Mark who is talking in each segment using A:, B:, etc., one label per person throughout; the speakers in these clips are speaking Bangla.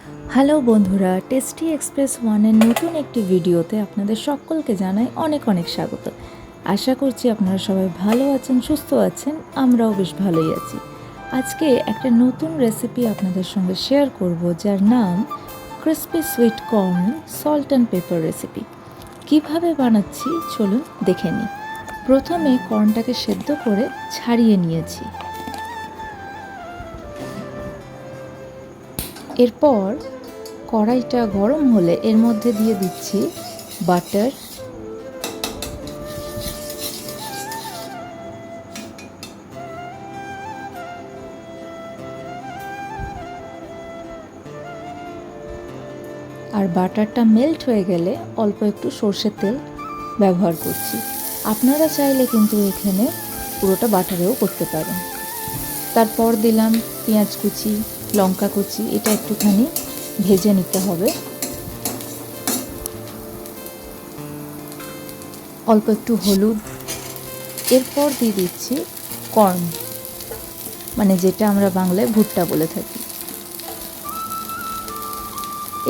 A: হ্যালো বন্ধুরা, টেস্টি এক্সপ্রেস ওয়ানের নতুন একটি ভিডিওতে আপনাদের সকলকে জানাই অনেক অনেক স্বাগত। আশা করছি আপনারা সবাই ভালো আছেন, সুস্থ আছেন, আমরাও বেশ ভালোই আছি। আজকে একটা নতুন রেসিপি আপনাদের সঙ্গে শেয়ার করব, যার নাম crispy sweet corn salt and paper recipe. কিভাবে বানাচ্ছি চলুন দেখে নিই। প্রথমে কর্নটাকে সেদ্ধ করে ছাড়িয়ে নিয়েছি। এরপর কড়াইটা গরম হলে এর মধ্যে দিয়ে দিচ্ছি বাটার, আর বাটারটা মেল্ট হয়ে গেলে অল্প একটু সর্ষের তেল ব্যবহার করছি। আপনারা চাইলে কিন্তু এখানে পুরোটা বাটারেও করতে পারেন। তারপর দিলাম পেঁয়াজ কুচি, লঙ্কা কুচি, এটা একটুখানি ভেজে নিতে হবে। অল্প একটু হলুদ, এরপর দিয়ে দিচ্ছি কর্ন, মানে যেটা আমরা বাংলায় ভুট্টা বলে থাকি।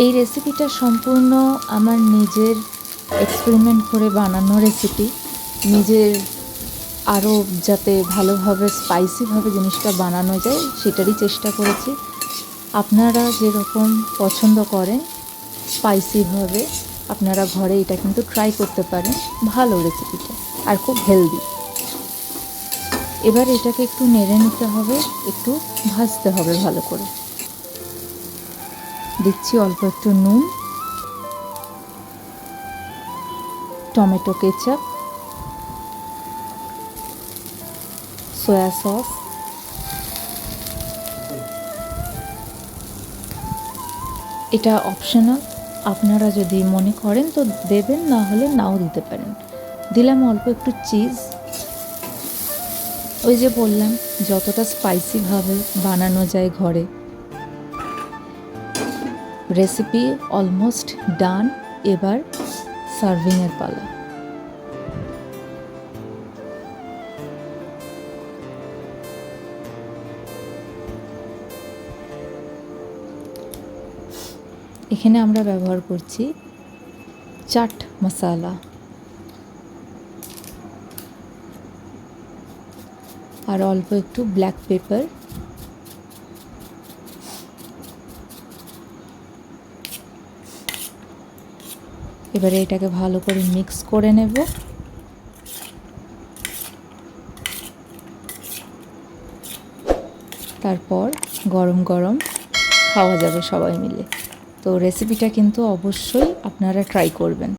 A: এই রেসিপিটা সম্পূর্ণ আমার নিজের এক্সপেরিমেন্ট করে বানানো রেসিপি। নিজের আরও যাতে ভালোভাবে স্পাইসিভাবে জিনিসটা বানানো যায় সেটারই চেষ্টা করেছি। আপনারা যেরকম পছন্দ করেন স্পাইসিভাবে আপনারা ঘরে এটা কিন্তু ট্রাই করতে পারেন। ভালো রেসিপিটা আর খুব হেলদি। এবার এটাকে একটু নেড়ে নিতে হবে, একটু ভাজতে হবে ভালো করে। দিচ্ছি অল্প একটু নুন, টমেটো কেচাপ, সয়া সস, এটা অপশনাল, আপনারা যদি মনে করেন তো দেবেন, না হলে নাও দিতে পারেন। দিলাম অল্প একটু চিজ। ওই যে বললাম, যতটা স্পাইসিভাবে বানানো যায় ঘরে। রেসিপি অলমোস্ট ডান, এবার সার্ভিংয়ের পালা। এখানে আমরা ব্যবহার করছি চাট মশলা আর অল্প একটু ব্ল্যাক পেপার। এবারে এটাকে ভালো করে মিক্স করে নেব। তারপর গরম গরম খাওয়া যাবে সবাই মিলে। তো রেসিপিটা কিন্তু অবশ্যই আপনারা ট্রাই করবেন।